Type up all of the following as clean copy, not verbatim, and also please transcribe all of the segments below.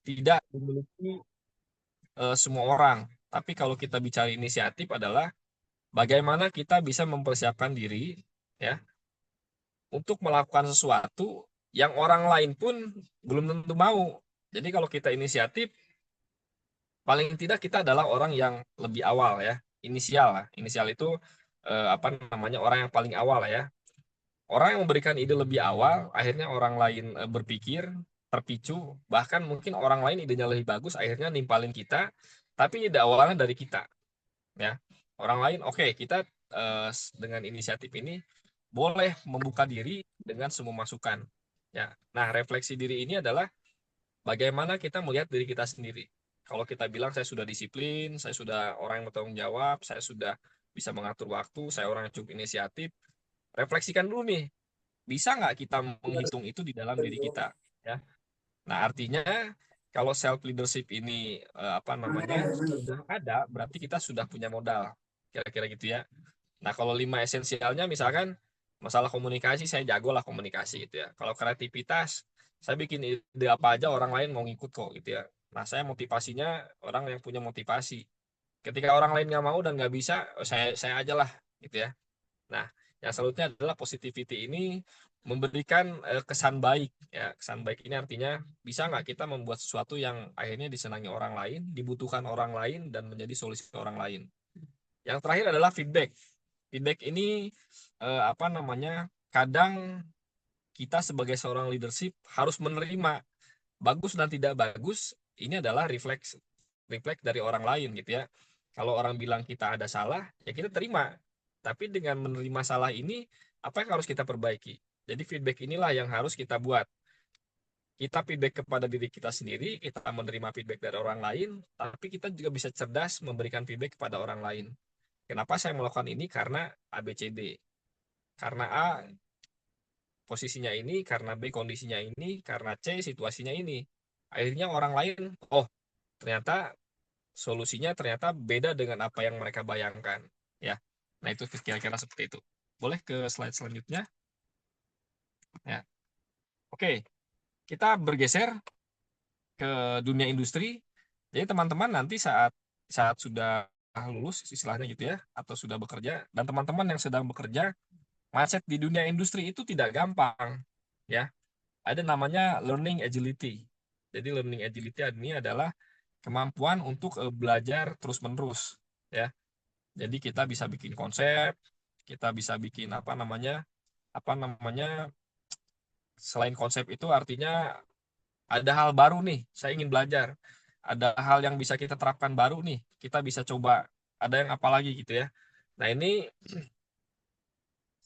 tidak dimiliki semua orang. Tapi kalau kita bicara inisiatif adalah bagaimana kita bisa mempersiapkan diri ya untuk melakukan sesuatu yang orang lain pun belum tentu mau. Jadi kalau kita inisiatif, paling tidak kita adalah orang yang lebih awal ya. Inisial lah. Inisial itu apa namanya orang yang paling awal ya. Orang yang memberikan ide lebih awal, akhirnya orang lain berpikir, terpicu, bahkan mungkin orang lain idenya lebih bagus, akhirnya nimpalin kita, tapi ide awalnya dari kita ya. Orang lain oke, kita dengan inisiatif ini boleh membuka diri dengan semua masukan ya. Nah, refleksi diri ini adalah bagaimana kita melihat diri kita sendiri. Kalau kita bilang saya sudah disiplin, saya sudah orang yang bertanggung jawab, saya sudah bisa mengatur waktu, saya orang yang cukup inisiatif, refleksikan dulu nih, bisa nggak kita menghitung itu di dalam diri kita ya. Nah, artinya kalau self leadership ini apa namanya sudah ada, berarti kita sudah punya modal, kira-kira gitu ya. Nah, kalau 5 esensialnya misalkan masalah komunikasi, saya jago lah komunikasi gitu ya. Kalau kreativitas, saya bikin ide apa aja orang lain mau ngikut kok gitu ya. Nah, saya motivasinya orang yang punya motivasi. Ketika orang lain nggak mau dan nggak bisa, saya aja lah gitu ya. Nah, yang selanjutnya adalah positivity ini memberikan kesan baik ya. Kesan baik ini artinya bisa nggak kita membuat sesuatu yang akhirnya disenangi orang lain, dibutuhkan orang lain dan menjadi solusi orang lain. Yang terakhir adalah feedback. Feedback ini apa namanya? Kadang kita sebagai seorang leadership harus menerima bagus dan tidak bagus. Ini adalah refleks dari orang lain gitu ya. Kalau orang bilang kita ada salah, ya kita terima. Tapi dengan menerima salah ini, apa yang harus kita perbaiki? Jadi feedback inilah yang harus kita buat. Kita feedback kepada diri kita sendiri, kita menerima feedback dari orang lain, tapi kita juga bisa cerdas memberikan feedback kepada orang lain. Kenapa saya melakukan ini? Karena ABCD. Karena A posisinya ini, karena B kondisinya ini, karena C situasinya ini. Akhirnya orang lain, oh ternyata solusinya ternyata beda dengan apa yang mereka bayangkan. Ya, nah itu kira-kira seperti itu. Boleh ke slide selanjutnya? Ya, oke. Kita bergeser ke dunia industri. Jadi teman-teman nanti saat saat sudah lulus istilahnya gitu ya, atau sudah bekerja, dan teman-teman yang sedang bekerja, mindset di dunia industri itu tidak gampang. Ya, ada namanya learning agility. Jadi learning agility ini adalah kemampuan untuk belajar terus-menerus. Ya, jadi kita bisa bikin konsep, kita bisa bikin apa namanya selain konsep itu artinya ada hal baru nih, saya ingin belajar. Ada hal yang bisa kita terapkan baru nih, kita bisa coba. Ada yang apa lagi gitu ya. Nah, ini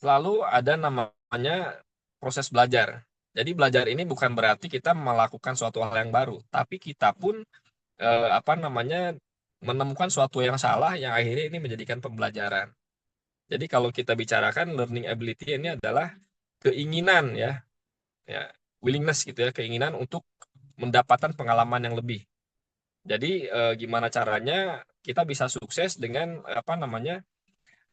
selalu ada namanya proses belajar. Jadi belajar ini bukan berarti kita melakukan suatu hal yang baru, tapi kita pun apa namanya menemukan suatu yang salah yang akhirnya ini menjadikan pembelajaran. Jadi kalau kita bicarakan learning ability ini adalah keinginan ya, ya willingness gitu ya, keinginan untuk mendapatkan pengalaman yang lebih. Jadi gimana caranya kita bisa sukses dengan apa namanya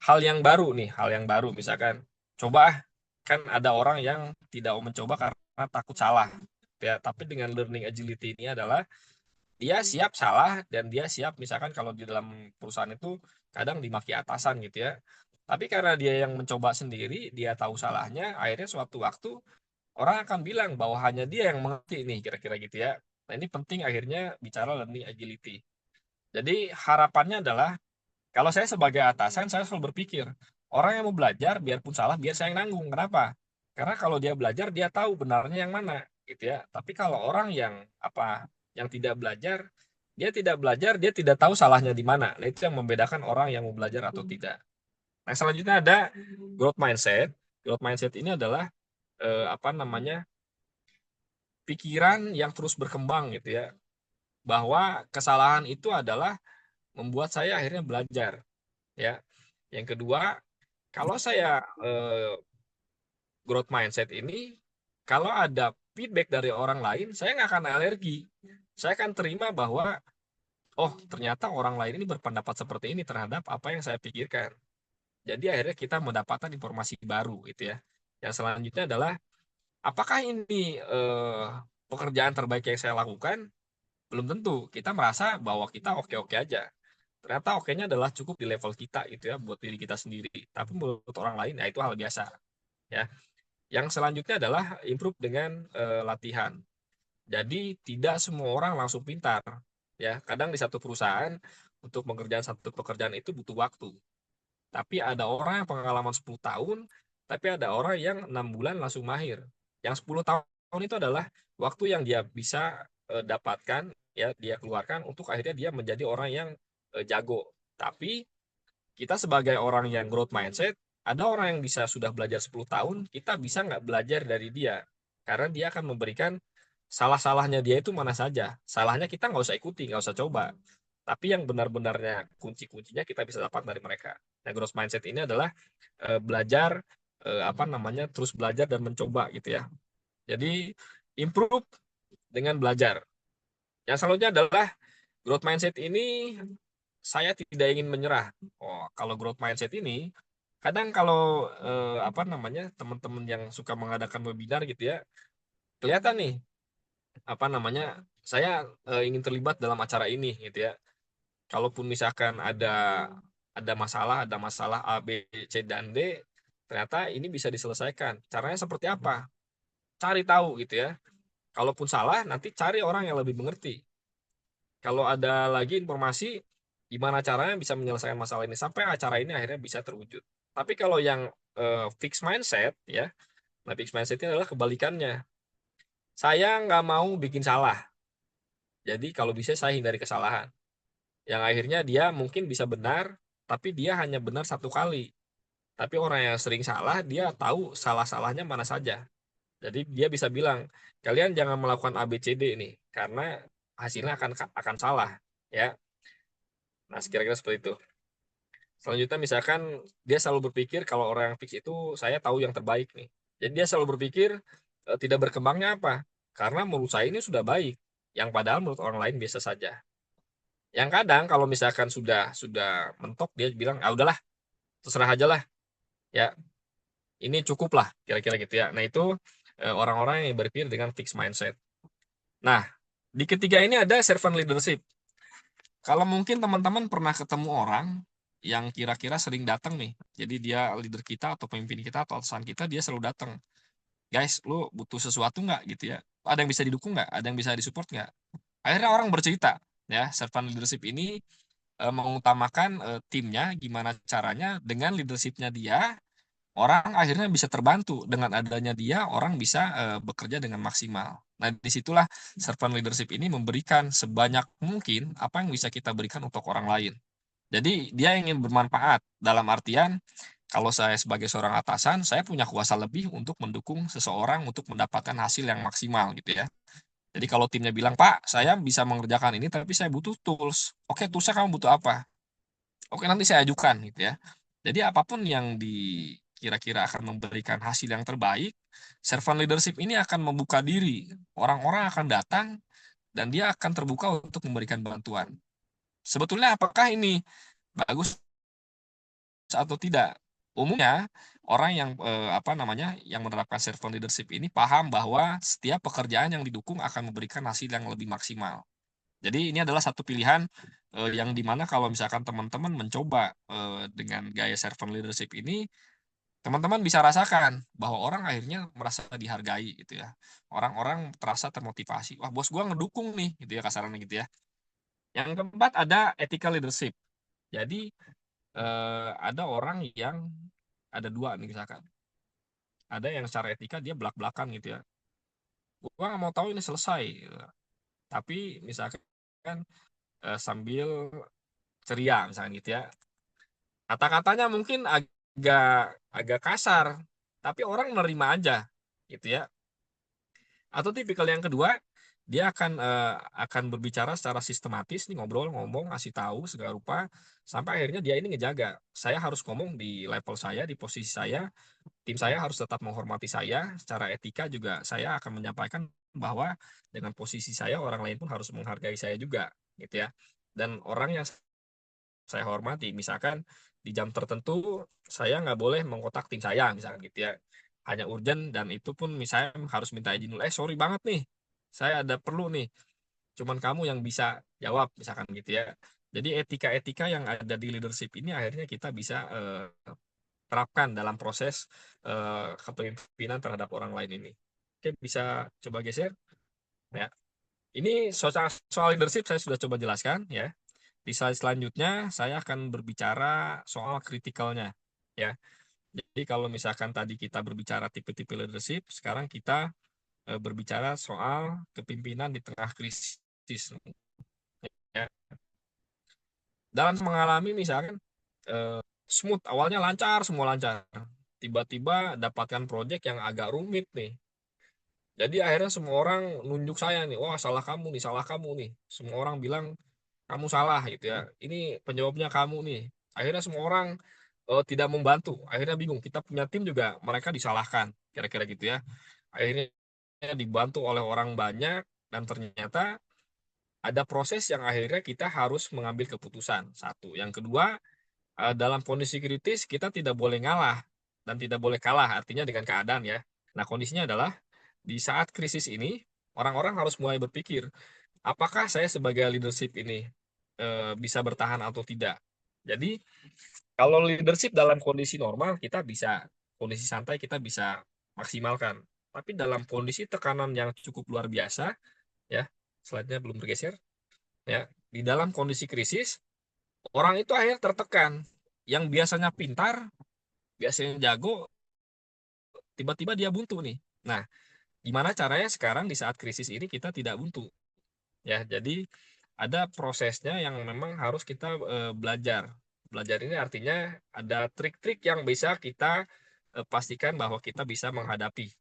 hal yang baru nih, hal yang baru misalkan coba kan ada orang yang tidak mau mencoba karena takut salah. Ya, tapi dengan learning agility ini adalah dia siap salah dan dia siap misalkan kalau di dalam perusahaan itu kadang dimaki atasan gitu ya. Tapi karena dia yang mencoba sendiri, dia tahu salahnya, akhirnya suatu waktu orang akan bilang bahwa hanya dia yang mengerti nih kira-kira gitu ya. Nah, ini penting akhirnya bicara learning agility. Jadi harapannya adalah kalau saya sebagai atasan, saya selalu berpikir, orang yang mau belajar, biarpun salah, biar saya yang nanggung. Kenapa? Karena kalau dia belajar, dia tahu benarnya yang mana, gitu ya. Tapi kalau orang yang yang tidak belajar, dia tidak tahu salahnya di mana. Nah, itu yang membedakan orang yang mau belajar atau tidak. Nah, selanjutnya ada growth mindset. Growth mindset ini adalah apa namanya pikiran yang terus berkembang, gitu ya. Bahwa kesalahan itu adalah membuat saya akhirnya belajar, ya. Yang kedua, kalau saya growth mindset ini, kalau ada feedback dari orang lain, saya nggak akan alergi. Saya akan terima bahwa, oh ternyata orang lain ini berpendapat seperti ini terhadap apa yang saya pikirkan. Jadi akhirnya kita mendapatkan informasi baru, gitu ya. Yang selanjutnya adalah, apakah ini pekerjaan terbaik yang saya lakukan? belum tentu. Kita merasa bahwa kita oke-oke aja. Ternyata oke-nya adalah cukup di level kita gitu ya, buat diri kita sendiri. Tapi menurut orang lain, ya itu hal biasa. Ya. Yang selanjutnya adalah improve dengan latihan. Jadi tidak semua orang langsung pintar. Ya, kadang di satu perusahaan untuk mengerjakan satu pekerjaan itu butuh waktu. Tapi ada orang yang pengalaman 10 tahun, tapi ada orang yang 6 bulan langsung mahir. Yang 10 tahun itu adalah waktu yang dia bisa dapatkan, ya dia keluarkan untuk akhirnya dia menjadi orang yang jago. Tapi kita sebagai orang yang growth mindset, ada orang yang bisa sudah belajar 10 tahun, kita bisa nggak belajar dari dia. Karena dia akan memberikan salah-salahnya dia itu mana saja. Salahnya kita nggak usah ikuti, nggak usah coba. Tapi yang benar-benarnya kunci-kuncinya kita bisa dapat dari mereka. Nah, growth mindset ini adalah belajar, apa namanya, terus belajar dan mencoba gitu ya. Jadi improve dengan belajar. Yang selanjutnya adalah growth mindset ini saya tidak ingin menyerah. Oh, kalau growth mindset ini kadang kalau apa namanya teman-teman yang suka mengadakan webinar gitu ya, kelihatan nih apa namanya saya ingin terlibat dalam acara ini gitu ya. Kalaupun misalkan ada masalah A, B, C dan D, ternyata ini bisa diselesaikan. Caranya seperti apa? Cari tahu gitu ya. Kalaupun salah, nanti cari orang yang lebih mengerti. Kalau ada lagi informasi gimana caranya bisa menyelesaikan masalah ini sampai acara ini akhirnya bisa terwujud. Tapi kalau yang fixed mindset ya, nah fixed mindset ini adalah kebalikannya. Saya nggak mau bikin salah. Jadi kalau bisa saya hindari kesalahan. Yang akhirnya dia mungkin bisa benar, tapi dia hanya benar satu kali. Tapi orang yang sering salah, dia tahu salah-salahnya mana saja. Jadi dia bisa bilang, kalian jangan melakukan A, B, C, D nih, karena hasilnya akan salah. Ya, nah kira-kira seperti itu. Selanjutnya misalkan dia selalu berpikir kalau orang yang fix itu saya tahu yang terbaik nih. Jadi dia selalu berpikir tidak berkembangnya apa? Karena menurut saya ini sudah baik, yang padahal menurut orang lain biasa saja. Yang kadang kalau misalkan sudah mentok dia bilang, ah udahlah, terserah aja lah, ya ini cukup lah, kira-kira gitu ya. Nah itu orang-orang yang berpikir dengan fixed mindset. Nah di ketiga ini ada servant leadership. Kalau mungkin teman-teman pernah ketemu orang yang kira-kira sering datang nih, jadi dia leader kita atau pemimpin kita atau atasan kita, dia selalu datang. Guys, lu butuh sesuatu nggak gitu ya? Ada yang bisa didukung nggak? Ada yang bisa disupport nggak? Akhirnya orang bercerita, ya, servant leadership ini mengutamakan timnya, gimana caranya dengan leadershipnya dia, orang akhirnya bisa terbantu dengan adanya dia, orang bisa bekerja dengan maksimal. Nah, disitulah servant leadership ini memberikan sebanyak mungkin apa yang bisa kita berikan untuk orang lain. Jadi dia ingin bermanfaat dalam artian kalau saya sebagai seorang atasan, saya punya kuasa lebih untuk mendukung seseorang untuk mendapatkan hasil yang maksimal gitu ya. Jadi kalau timnya bilang, Pak, saya bisa mengerjakan ini, tapi saya butuh tools. Oke, toolsnya kamu butuh apa? Oke, nanti saya ajukan gitu ya. Jadi apapun yang kira-kira akan memberikan hasil yang terbaik, servant leadership ini akan membuka diri. Orang-orang akan datang dan dia akan terbuka untuk memberikan bantuan. Sebetulnya apakah ini bagus atau tidak? Umumnya orang yang apa namanya yang menerapkan servant leadership ini paham bahwa setiap pekerjaan yang didukung akan memberikan hasil yang lebih maksimal. Jadi ini adalah satu pilihan yang dimana kalau misalkan teman-teman mencoba dengan gaya servant leadership ini, teman-teman bisa rasakan bahwa orang akhirnya merasa dihargai gitu ya. Orang-orang terasa termotivasi. Wah, bos gua ngedukung nih gitu ya kasarannya gitu ya. Yang keempat ada ethical leadership. Jadi ada orang yang ada dua nih misalkan. Ada yang secara etika dia belak-belakan gitu ya. Gua nggak mau tahu ini selesai. Tapi misalkan sambil ceria misalnya gitu ya. Kata-katanya mungkin agak agak kasar, tapi orang menerima aja gitu ya. Atau tipikal yang kedua, dia akan berbicara secara sistematis nih, ngobrol, ngomong, ngasih tahu segala rupa sampai akhirnya dia ini ngejaga. Saya harus ngomong di level saya, di posisi saya, tim saya harus tetap menghormati saya, secara etika juga saya akan menyampaikan bahwa dengan posisi saya orang lain pun harus menghargai saya juga gitu ya. Dan orang yang saya hormati. Misalkan di jam tertentu saya nggak boleh mengkotak tim saya, misalkan gitu ya. Hanya urgent dan itu pun misalnya harus minta izin dulu. Sorry banget nih, saya ada perlu nih. cuman kamu yang bisa jawab, misalkan gitu ya. Jadi etika-etika yang ada di leadership ini akhirnya kita bisa terapkan dalam proses kepemimpinan terhadap orang lain ini. Oke, bisa coba geser ya. Ini soal leadership saya sudah coba jelaskan ya. Di slide selanjutnya saya akan berbicara soal kritikalnya ya. Jadi kalau misalkan tadi kita berbicara tipe-tipe leadership, sekarang kita berbicara soal kepemimpinan di tengah krisis ya. Dalam mengalami misalkan smooth, awalnya lancar, semua lancar. Tiba-tiba dapatkan proyek yang agak rumit nih. Jadi akhirnya semua orang nunjuk saya nih, wah salah kamu nih, salah kamu nih. Semua orang bilang kamu salah gitu ya. Ini penyebabnya kamu nih. Akhirnya semua orang tidak membantu. Akhirnya bingung. Kita punya tim juga mereka disalahkan, kira-kira gitu ya. Akhirnya dibantu oleh orang banyak dan ternyata ada proses yang akhirnya kita harus mengambil keputusan. Satu. Yang kedua, dalam kondisi kritis kita tidak boleh ngalah dan tidak boleh kalah artinya dengan keadaan ya. Nah, kondisinya adalah di saat krisis ini orang-orang harus mulai berpikir, apakah saya sebagai leadership ini bisa bertahan atau tidak. Jadi kalau leadership dalam kondisi normal kita bisa, kondisi santai kita bisa maksimalkan. Tapi dalam kondisi tekanan yang cukup luar biasa ya, slide-nya belum bergeser ya. Di dalam kondisi krisis orang itu akhirnya tertekan. Yang biasanya pintar, biasanya jago, tiba-tiba dia buntu nih. Nah, gimana caranya sekarang di saat krisis ini kita tidak buntu? Ya, jadi ada prosesnya yang memang harus kita belajar. Belajar ini artinya ada trik-trik yang bisa kita pastikan bahwa kita bisa menghadapi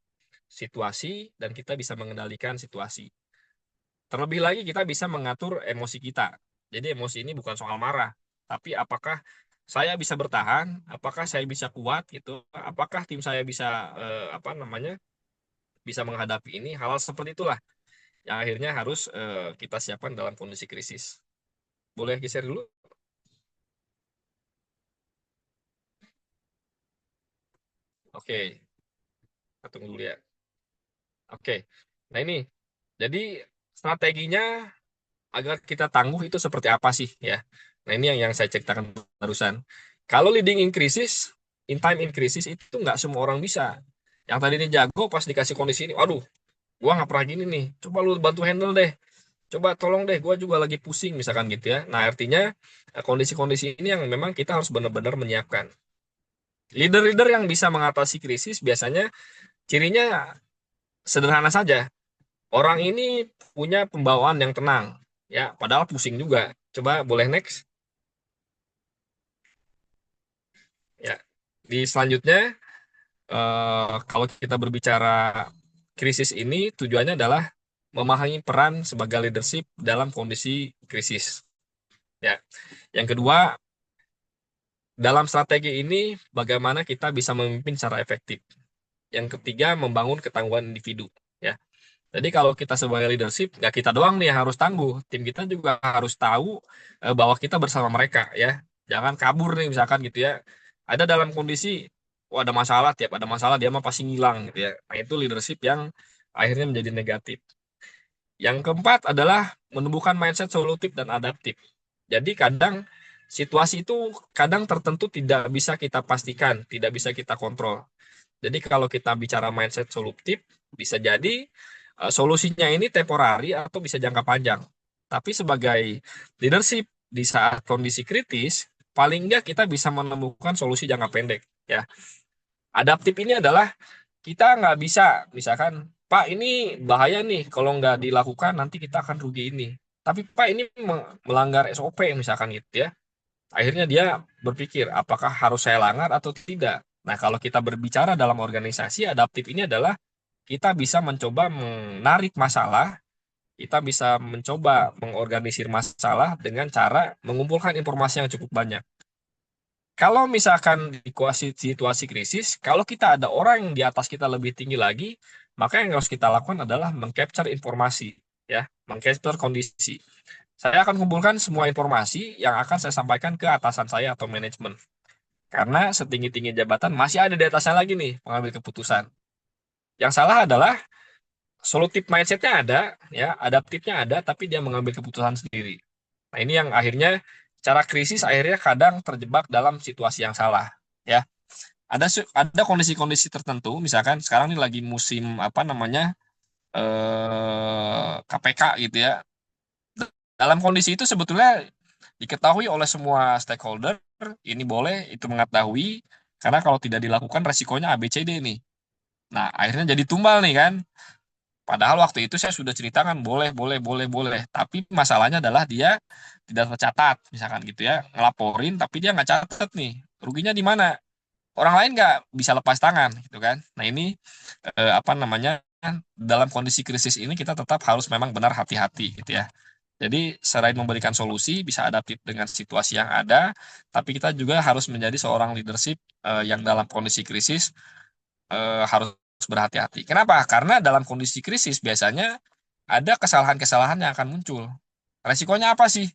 situasi dan kita bisa mengendalikan situasi. Terlebih lagi kita bisa mengatur emosi kita. Jadi emosi ini bukan soal marah, tapi apakah saya bisa bertahan, apakah saya bisa kuat gitu, apakah tim saya bisa apa namanya bisa menghadapi ini. Hal seperti itulah yang akhirnya harus kita siapkan dalam kondisi krisis. Boleh geser dulu? Oke, kita tunggu dulu ya. Oke, nah ini jadi strateginya agar kita tangguh itu seperti apa sih ya? Nah ini yang saya ceritakan barusan. Kalau leading in crisis, in time in crisis itu nggak semua orang bisa. Yang tadi ini jago pas dikasih kondisi ini, waduh, gua nggak pernah gini nih. Coba lu bantu handle deh. Coba tolong deh, gua juga lagi pusing misalkan gitu ya. Nah artinya kondisi-kondisi ini yang memang kita harus benar-benar menyiapkan. Leader-leader yang bisa mengatasi krisis biasanya cirinya sederhana saja. Orang ini punya pembawaan yang tenang, ya, padahal pusing juga. Coba boleh next. Ya, di selanjutnya, kalau kita berbicara krisis ini, tujuannya adalah memahami peran sebagai leadership dalam kondisi krisis. Ya, yang kedua, dalam strategi ini, bagaimana kita bisa memimpin secara efektif. Yang ketiga, membangun ketangguhan individu. Ya, jadi kalau kita sebagai leadership, nggak kita doang nih yang harus tangguh. Tim kita juga harus tahu bahwa kita bersama mereka ya. Jangan kabur nih misalkan gitu ya. Ada dalam kondisi, oh ada masalah, tiap ada masalah dia mah pasti ngilang gitu ya. Nah itu leadership yang akhirnya menjadi negatif. Yang keempat adalah menumbuhkan mindset solutif dan adaptif. Jadi kadang situasi itu kadang tertentu tidak bisa kita pastikan, tidak bisa kita kontrol. Jadi kalau kita bicara mindset solutif, bisa jadi solusinya ini temporari atau bisa jangka panjang. Tapi sebagai leadership di saat kondisi kritis, paling nggak kita bisa menemukan solusi jangka pendek. Ya, adaptif ini adalah kita nggak bisa, misalkan, Pak ini bahaya nih, kalau nggak dilakukan nanti kita akan rugi ini. Tapi Pak ini melanggar SOP misalkan gitu ya. Akhirnya dia berpikir, apakah harus saya langgar atau tidak? Nah, kalau kita berbicara dalam organisasi, adaptif ini adalah kita bisa mencoba menarik masalah, kita bisa mencoba mengorganisir masalah dengan cara mengumpulkan informasi yang cukup banyak. Kalau misalkan di situasi krisis, kalau kita ada orang yang di atas kita lebih tinggi lagi, maka yang harus kita lakukan adalah mengcapture informasi, ya, mengcapture kondisi. Saya akan kumpulkan semua informasi yang akan saya sampaikan ke atasan saya atau manajemen. Karena setinggi-tinggi jabatan masih ada di atasnya lagi nih pengambil keputusan. Yang salah adalah solutif mindsetnya ada, ya, adaptifnya ada, tapi dia mengambil keputusan sendiri. Nah, ini yang akhirnya cara krisis akhirnya kadang terjebak dalam situasi yang salah, ya. Ada kondisi-kondisi tertentu, misalkan sekarang ini lagi musim apa namanya KPK gitu ya. Dalam kondisi itu sebetulnya diketahui oleh semua stakeholder, ini boleh, itu mengetahui, karena kalau tidak dilakukan resikonya ABCD nih. Nah, akhirnya jadi tumbal nih kan. Padahal waktu itu saya sudah ceritakan boleh, boleh, boleh, boleh. Tapi masalahnya adalah dia tidak tercatat, misalkan gitu ya, ngelaporin tapi dia nggak catat nih. Ruginya di mana? Orang lain nggak bisa lepas tangan, gitu kan? Nah ini apa namanya? Dalam kondisi krisis ini kita tetap harus memang benar hati-hati, gitu ya. Jadi selain memberikan solusi, bisa adaptif dengan situasi yang ada, tapi kita juga harus menjadi seorang leadership yang dalam kondisi krisis harus berhati-hati. Kenapa? Karena dalam kondisi krisis biasanya ada kesalahan-kesalahan yang akan muncul. Resikonya apa sih?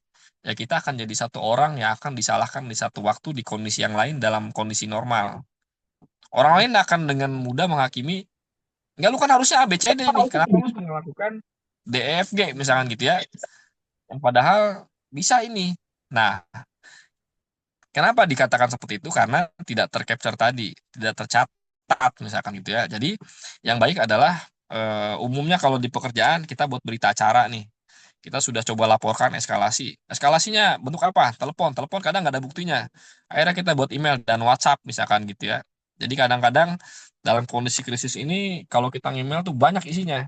Ya kita akan jadi satu orang yang akan disalahkan di satu waktu di kondisi yang lain dalam kondisi normal. Orang lain akan dengan mudah menghakimi, enggak lu kan harusnya A, B, C, D nih, kenapa lu melakukan D, E, F, G misalkan gitu ya. Yang padahal bisa ini. Nah, kenapa dikatakan seperti itu? Karena tidak tercapture tadi, tidak tercatat misalkan gitu ya. Jadi yang baik adalah umumnya kalau di pekerjaan kita buat berita acara nih. Kita sudah coba laporkan eskalasi. Eskalasinya bentuk apa? Telepon. Telepon kadang nggak ada buktinya. Akhirnya kita buat email dan WhatsApp misalkan gitu ya. Jadi kadang-kadang dalam kondisi krisis ini kalau kita email tuh banyak isinya.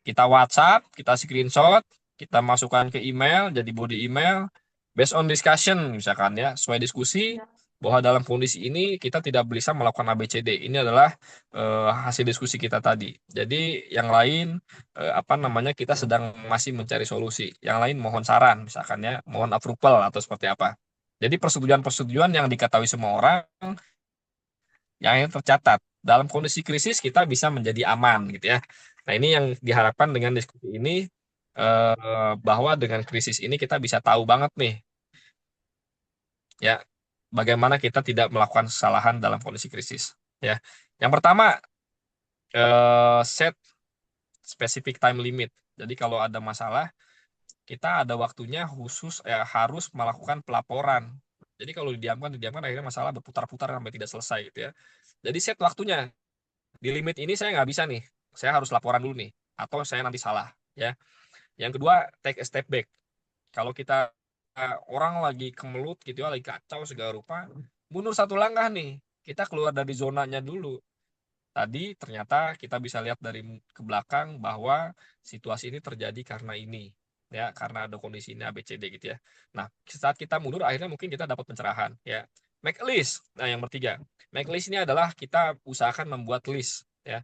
Kita WhatsApp, kita screenshot, kita masukkan ke email, jadi body email, based on discussion, misalkan ya, sesuai diskusi, bahwa dalam kondisi ini kita tidak bisa melakukan ABCD. Ini adalah hasil diskusi kita tadi. Jadi yang lain, apa namanya, kita sedang masih mencari solusi. Yang lain mohon saran, misalkan ya, mohon approval atau seperti apa. Jadi persetujuan-persetujuan yang diketahui semua orang, yang tercatat. Dalam kondisi krisis kita bisa menjadi aman gitu ya. Nah, ini yang diharapkan dengan diskusi ini bahwa dengan krisis ini kita bisa tahu banget nih ya bagaimana kita tidak melakukan kesalahan dalam kondisi krisis ya. Yang pertama set specific time limit. Jadi kalau ada masalah kita ada waktunya khusus harus melakukan pelaporan. Jadi kalau didiamkan akhirnya masalah berputar-putar sampai tidak selesai gitu ya. Jadi set waktunya. Di limit ini saya nggak bisa nih, saya harus laporan dulu nih, atau saya nanti salah, ya. Yang kedua, take a step back. Kalau kita orang lagi kemelut gitu ya, lagi kacau segala rupa, mundur satu langkah nih, kita keluar dari zonanya dulu. Tadi ternyata kita bisa lihat dari ke belakang bahwa situasi ini terjadi karena ini, ya, karena ada kondisi ini A, B, C, D gitu ya. Nah, saat kita mundur, akhirnya mungkin kita dapat pencerahan, ya. Make a list. Nah, yang bertiga, make list ini adalah kita usahakan membuat list, ya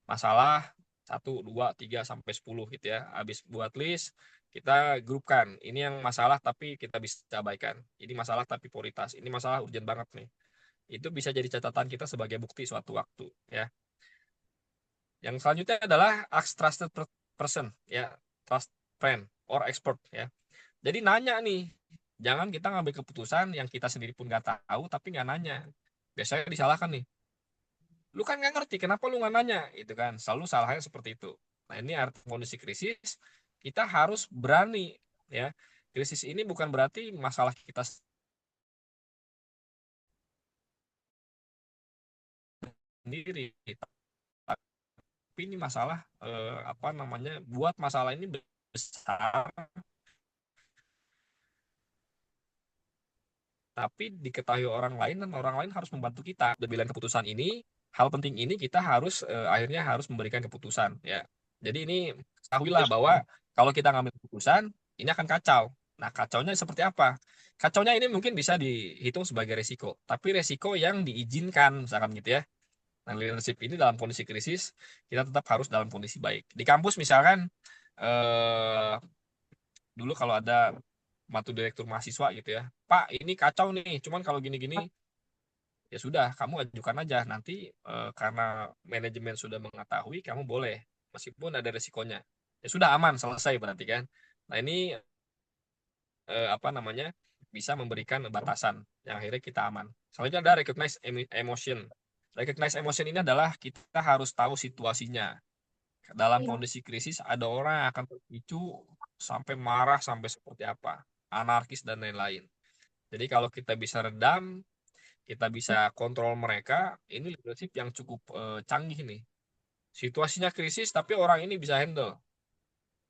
masalah 1, 2, 3 sampai 10 gitu ya. Habis buat list, kita grupkan. Ini yang masalah tapi kita bisa abaikan. Ini masalah tapi prioritas. Ini masalah urgent banget nih. Itu bisa jadi catatan kita sebagai bukti suatu waktu ya. Yang selanjutnya adalah ask trusted person ya, trust friend or expert ya. Jadi nanya nih, jangan kita ngambil keputusan yang kita sendiri pun nggak tahu tapi nggak nanya. Biasanya disalahkan nih, lu kan nggak ngerti kenapa lu nggak nanya itu kan, selalu salahnya seperti itu. Nah ini arti kondisi krisis, kita harus berani ya. Krisis ini bukan berarti masalah kita sendiri, tapi ini masalah apa namanya, buat masalah ini besar tapi diketahui orang lain dan orang lain harus membantu kita. Bilang keputusan ini, hal penting ini kita harus akhirnya harus memberikan keputusan ya. Jadi ini ketahuilah bahwa kalau kita ngambil keputusan ini akan kacau. Nah, kacaunya seperti apa? Kacaunya ini mungkin bisa dihitung sebagai resiko, tapi resiko yang diizinkan misalkan gitu ya. Nah, leadership ini dalam kondisi krisis kita tetap harus dalam kondisi baik. Di kampus misalkan eh, dulu kalau ada matu direktur mahasiswa gitu ya, Pak ini kacau nih, cuman kalau gini-gini ya sudah kamu ajukan aja nanti karena manajemen sudah mengetahui kamu boleh meskipun ada resikonya, ya sudah aman selesai berarti kan. Nah ini apa namanya, bisa memberikan batasan yang akhirnya kita aman. Selanjutnya ada recognize emotion. Recognize emotion ini adalah kita harus tahu situasinya. dalam kondisi krisis ada orang yang akan terpicu sampai marah sampai seperti apa, anarkis dan lain-lain. Jadi kalau kita bisa redam, kita bisa kontrol mereka, ini leadership yang cukup canggih nih. Situasinya krisis tapi orang ini bisa handle.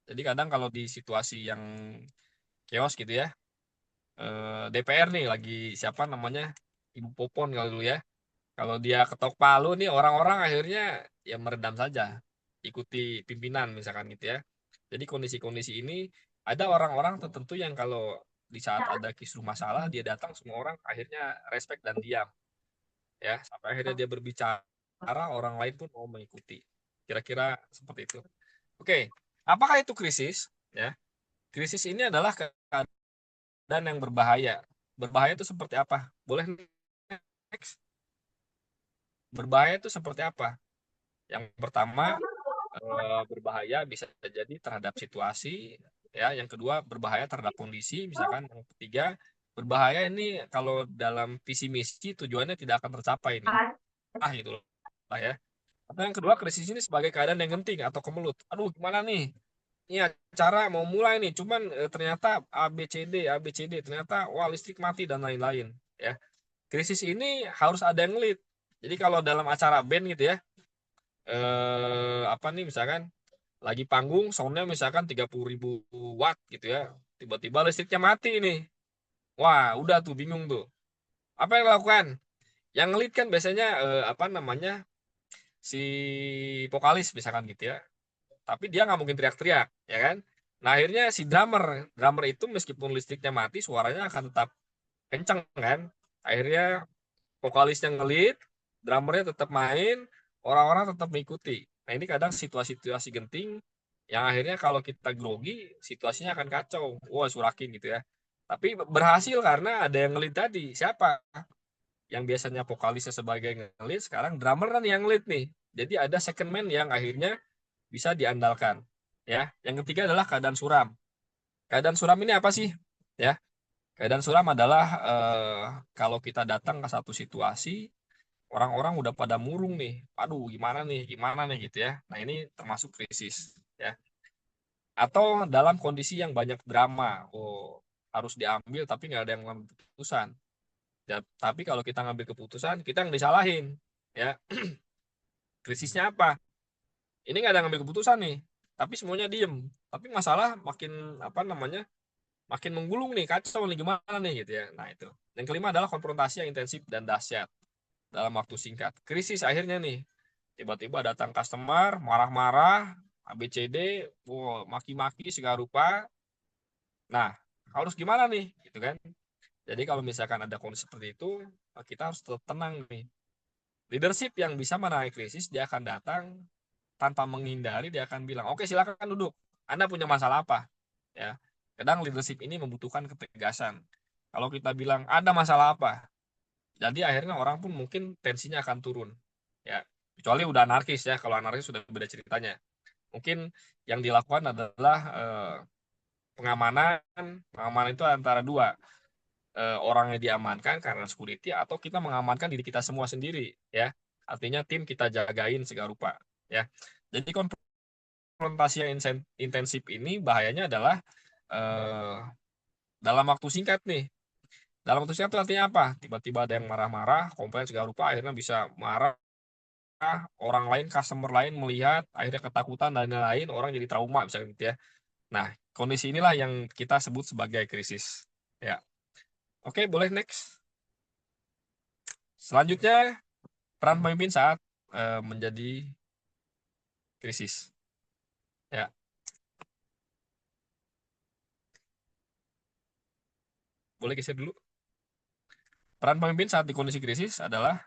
Jadi kadang kalau di situasi yang chaos gitu ya, DPR nih lagi siapa namanya, Ibu Popon kalau dulu ya. Kalau dia ketok palu nih orang-orang akhirnya ya meredam saja, ikuti pimpinan misalkan gitu ya. Jadi kondisi-kondisi ini ada orang-orang tertentu yang kalau di saat ada kisru masalah dia datang semua orang akhirnya respect dan diam ya sampai akhirnya dia berbicara orang lain pun mau mengikuti. Kira-kira seperti itu. Oke, apakah itu krisis? Ya, krisis ini adalah keadaan yang berbahaya. Berbahaya itu seperti apa? Boleh next? Berbahaya itu seperti apa? Yang pertama, berbahaya bisa jadi terhadap situasi, ya. Yang kedua, berbahaya terhadap kondisi, misalkan. Yang ketiga, berbahaya ini kalau dalam visi misi tujuannya tidak akan tercapai nih. Gitu lah ya. Atau yang kedua, krisis ini sebagai keadaan yang genting atau kemelut. Aduh, gimana nih? Ini acara mau mulai nih, cuman ternyata ABCD, ternyata wah listrik mati dan lain-lain, ya. Krisis ini harus ada yang lead. Jadi kalau dalam acara band gitu ya, apa nih misalkan lagi panggung soundnya misalkan 30.000 watt gitu ya, tiba-tiba listriknya mati nih, wah udah tuh bingung tuh, apa yang dilakukan? Yang lead kan biasanya apa namanya, si vokalis misalkan gitu ya, tapi dia nggak mungkin teriak-teriak ya kan. Nah akhirnya si drummer drummer itu meskipun listriknya mati suaranya akan tetap kenceng kan. Akhirnya vokalisnya ngelit, drummernya tetap main, orang-orang tetap mengikuti. Nah ini kadang situasi-situasi genting yang akhirnya kalau kita grogi, situasinya akan kacau. Wah surakin gitu ya. Tapi berhasil karena ada yang ngelit tadi. Siapa? Yang biasanya vokalisnya sebagai ngelit, sekarang drummer kan yang ngelit nih. Jadi ada second man yang akhirnya bisa diandalkan. Ya, yang ketiga adalah keadaan suram. Keadaan suram ini apa sih? Ya, keadaan suram adalah kalau kita datang ke satu situasi orang-orang udah pada murung nih. Aduh, gimana nih gitu ya. Nah, ini termasuk krisis ya. Atau dalam kondisi yang banyak drama. Oh, harus diambil tapi nggak ada yang ngambil keputusan. Ya, tapi kalau kita ngambil keputusan, kita yang disalahin. Ya, krisisnya apa? Ini nggak ada yang ngambil keputusan nih. Tapi semuanya diem. Tapi masalah makin apa namanya? Makin menggulung nih, kacau nih gimana nih gitu ya. Nah, itu. Yang kelima adalah konfrontasi yang intensif dan dahsyat dalam waktu singkat. Krisis akhirnya nih. Tiba-tiba datang customer, marah-marah, ABCD, wow, maki-maki segala rupa. Nah, harus gimana nih? Gitu kan. Jadi kalau misalkan ada kondisi seperti itu, kita harus tetap tenang nih. Leadership yang bisa menangani krisis, dia akan datang tanpa menghindari, dia akan bilang, oke silakan duduk. Anda punya masalah apa? Ya, kadang leadership ini membutuhkan ketegasan. Kalau kita bilang ada masalah apa, jadi akhirnya orang pun mungkin tensinya akan turun. Ya, kecuali udah anarkis ya. Kalau anarkis sudah beda ceritanya. Mungkin yang dilakukan adalah pengamanan. Pengamanan itu antara dua, orangnya diamankan karena security atau kita mengamankan diri kita semua sendiri ya. Artinya tim kita jagain segala rupa ya. Jadi konfrontasi yang intensif ini bahayanya adalah eh, dalam waktu singkat nih. Dalam waktu singkat itu artinya apa? Tiba-tiba ada yang marah-marah, komplain segala rupa, akhirnya bisa marah, orang lain, customer lain melihat, akhirnya ketakutan dan lain-lain, orang jadi trauma misalnya gitu ya. Nah, kondisi inilah yang kita sebut sebagai krisis. Ya, oke, boleh next. Selanjutnya, peran pemimpin saat menjadi krisis. Ya, boleh geser dulu. Peran pemimpin saat di kondisi krisis adalah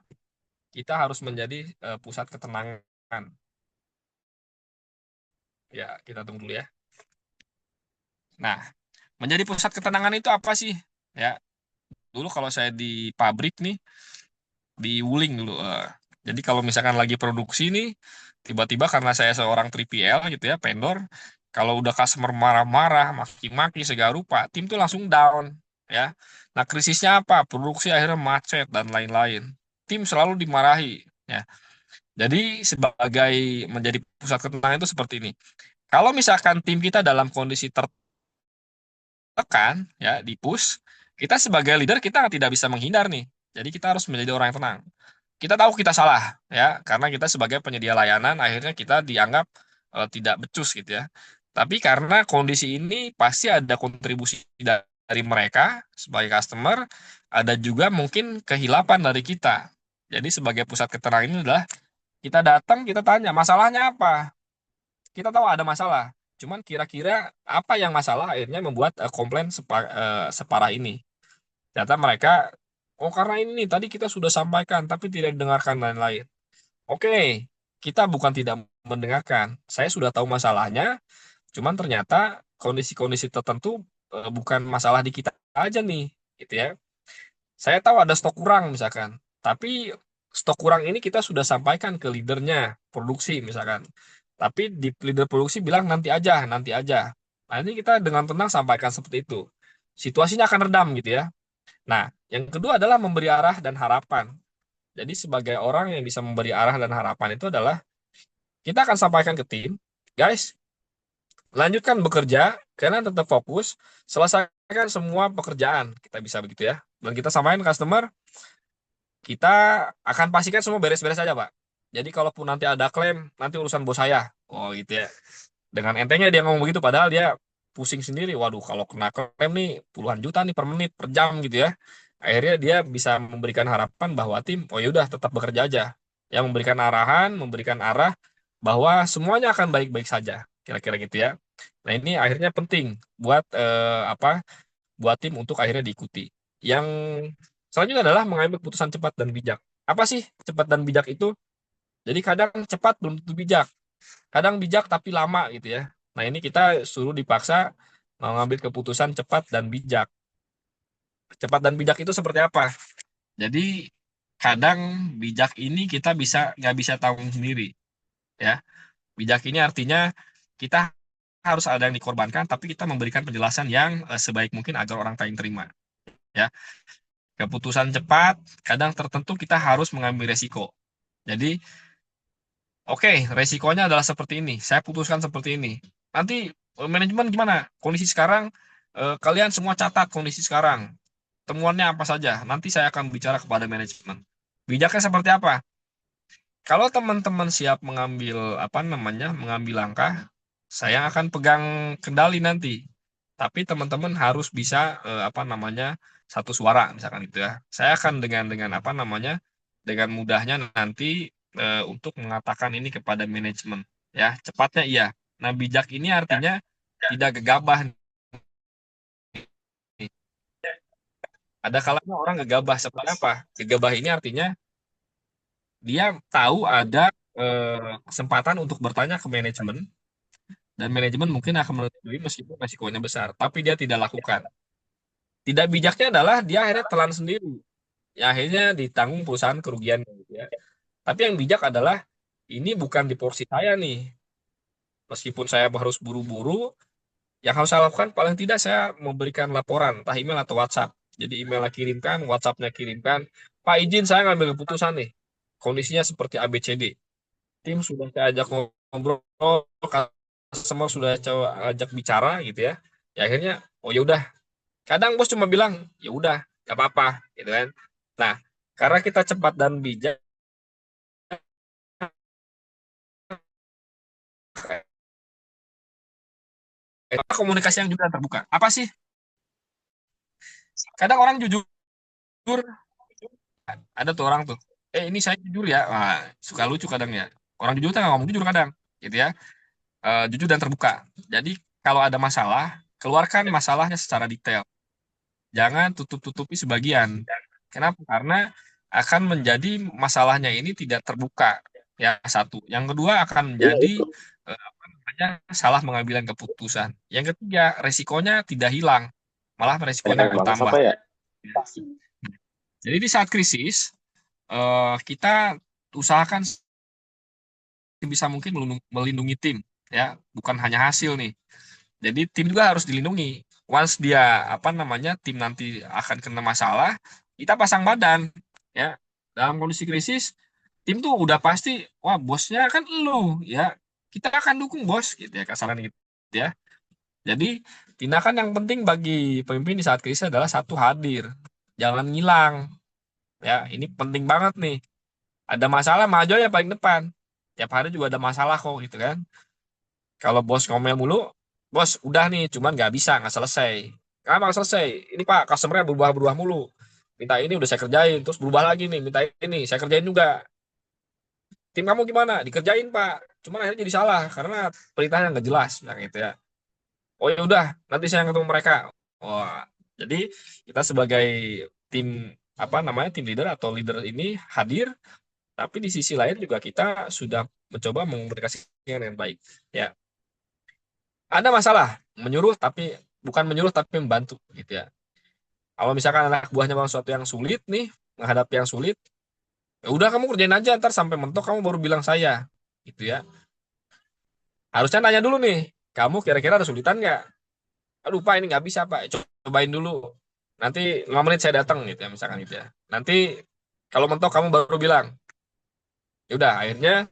kita harus menjadi pusat ketenangan. Ya, kita tunggu dulu ya. Nah, menjadi pusat ketenangan itu apa sih? Ya, dulu kalau saya di pabrik nih, di Wuling dulu. Jadi kalau misalkan lagi produksi nih, tiba-tiba karena saya seorang 3PL gitu ya, vendor, kalau udah customer marah-marah, maki-maki segala rupa, tim tuh langsung down ya. Nah, krisisnya apa? Produksi akhirnya macet dan lain-lain. Tim selalu dimarahi ya. Jadi sebagai menjadi pusat ketenangan itu seperti ini. Kalau misalkan tim kita dalam kondisi tertekan, ya, di push, kita sebagai leader kita tidak bisa menghindar nih. Jadi kita harus menjadi orang yang tenang. Kita tahu kita salah, ya, karena kita sebagai penyedia layanan akhirnya kita dianggap tidak becus gitu ya. Tapi karena kondisi ini pasti ada kontribusi dari mereka sebagai customer, ada juga mungkin kehilapan dari kita. Jadi sebagai pusat keterangan ini adalah kita datang, kita tanya masalahnya apa. Kita tahu ada masalah. Cuman kira-kira apa yang masalah akhirnya membuat komplain separah ini. Ternyata mereka, oh karena ini nih, tadi kita sudah sampaikan, tapi tidak didengarkan dan lain-lain. Oke, kita bukan tidak mendengarkan. Saya sudah tahu masalahnya, cuman ternyata kondisi-kondisi tertentu bukan masalah di kita aja nih, gitu ya. Saya tahu ada stok kurang misalkan, tapi stok kurang ini kita sudah sampaikan ke leadernya, produksi misalkan. Tapi di leader produksi bilang nanti aja, nanti aja. Nah, ini kita dengan tenang sampaikan seperti itu. Situasinya akan redam gitu ya. Nah, yang kedua adalah memberi arah dan harapan. Jadi sebagai orang yang bisa memberi arah dan harapan itu adalah kita akan sampaikan ke tim, guys, lanjutkan bekerja, karena tetap fokus, selesaikan semua pekerjaan, kita bisa begitu ya. Dan kita sampaikan ke customer, kita akan pastikan semua beres-beres saja, Pak. Jadi kalaupun nanti ada klaim, nanti urusan bos saya. Oh gitu ya. Dengan entengnya dia ngomong begitu, padahal dia pusing sendiri. Waduh, kalau kena klaim nih puluhan juta nih per menit, per jam gitu ya. Akhirnya dia bisa memberikan harapan bahwa tim, oh yaudah tetap bekerja aja. Yang memberikan arahan, memberikan arah bahwa semuanya akan baik-baik saja. Kira-kira gitu ya. Nah ini akhirnya penting buat buat tim untuk akhirnya diikuti. Yang selanjutnya adalah mengambil keputusan cepat dan bijak. Apa sih cepat dan bijak itu? Jadi kadang cepat belum tentu bijak, kadang bijak tapi lama gitu ya. Nah ini kita suruh dipaksa mengambil keputusan cepat dan bijak. Cepat dan bijak itu seperti apa? Jadi kadang bijak ini kita nggak bisa tanggung sendiri, ya. Bijak ini artinya kita harus ada yang dikorbankan, tapi kita memberikan penjelasan yang sebaik mungkin agar orang lain terima. Ya, keputusan cepat, kadang tertentu kita harus mengambil resiko. Jadi, oke, resikonya adalah seperti ini. Saya putuskan seperti ini. Nanti manajemen gimana? Kondisi sekarang, kalian semua catat kondisi sekarang. Temuannya apa saja? Nanti saya akan bicara kepada manajemen. Bijaknya seperti apa? Kalau teman-teman siap mengambil mengambil langkah, saya akan pegang kendali nanti. Tapi teman-teman harus bisa satu suara misalkan itu ya. Saya akan dengan dengan mudahnya nanti untuk mengatakan ini kepada manajemen. Ya, cepatnya iya. Nah, bijak ini artinya tidak gegabah nih. Ada kalanya orang gegabah seperti apa? Gegabah ini artinya dia tahu ada kesempatan untuk bertanya ke manajemen dan manajemen mungkin akan menyetujui meskipun resikonya besar, tapi dia tidak lakukan. Tidak bijaknya adalah dia akhirnya telan sendiri. Ya akhirnya ditanggung perusahaan kerugian gitu ya. Tapi yang bijak adalah ini bukan di porsi saya nih. Meskipun saya harus buru-buru, yang harus saya lakukan paling tidak saya memberikan laporan, entah email atau WhatsApp. Jadi emailnya kirimkan, WhatsAppnya kirimkan. Pak izin saya ngambil keputusan nih. Kondisinya seperti ABCD. Tim sudah saya ajak ngobrol, customer sudah saya ajak bicara gitu ya. Ya akhirnya, oh ya udah. Kadang bos cuma bilang, ya udah, gak apa-apa, gitu kan. Nah, karena kita cepat dan bijak, komunikasi yang juga terbuka. Apa sih? Kadang orang jujur, ada tuh orang tuh, ini saya jujur ya, wah, suka lucu kadang ya. Orang jujur tuh nggak ngomong jujur kadang, gitu ya. Jujur dan terbuka. Jadi kalau ada masalah, keluarkan masalahnya secara detail. Jangan tutup-tutupi sebagian. Kenapa? Karena akan menjadi masalahnya ini tidak terbuka. Ya, satu. Yang kedua akan Iya menjadi itu. salah mengambil keputusan. Yang ketiga, resikonya tidak hilang, malah resikonya Banyak banget bertambah. apa ya? Jadi di saat krisis, kita usahakan bisa mungkin melindungi tim, ya, bukan hanya hasil nih. Jadi tim juga harus dilindungi. Once dia tim nanti akan kena masalah, kita pasang badan, ya. Dalam kondisi krisis, tim tuh udah pasti, wah bosnya kan lu, ya kita akan dukung bos gitu ya, kasaran gitu ya. Jadi tindakan yang penting bagi pemimpin di saat krisis adalah satu, hadir, jangan ngilang. Ya, ini penting banget nih. Ada masalah maju ya paling depan. Tiap hari juga ada masalah kok gitu kan. Kalau bos ngomel mulu, bos udah nih, cuman nggak bisa, nggak selesai. Kenapa nggak selesai? Ini Pak, customer-nya berubah-berubah mulu. Minta ini udah saya kerjain, terus berubah lagi nih, minta ini, saya kerjain juga. Tim kamu gimana? Dikerjain Pak. Cuman akhirnya jadi salah karena perintahnya nggak jelas, nah gitu ya. Oh ya udah, nanti saya ketemu mereka. Wah, jadi kita sebagai tim apa namanya tim leader atau leader ini hadir, tapi di sisi lain juga kita sudah mencoba mengkomunikasikan dengan baik. Ya, ada masalah menyuruh tapi bukan menyuruh tapi membantu gitu ya. Kalau misalkan anak buahnya mau sesuatu yang sulit nih, menghadapi yang sulit, ya udah kamu kerjain aja, ntar sampai mentok kamu baru bilang saya, gitu ya. Harusnya nanya dulu nih, kamu kira-kira ada kesulitan nggak? Aduh Pak ini nggak bisa Pak, cobain dulu. Nanti 5 menit saya datang gitu ya, misalkan gitu ya. Nanti kalau mentok kamu baru bilang. Ya udah, akhirnya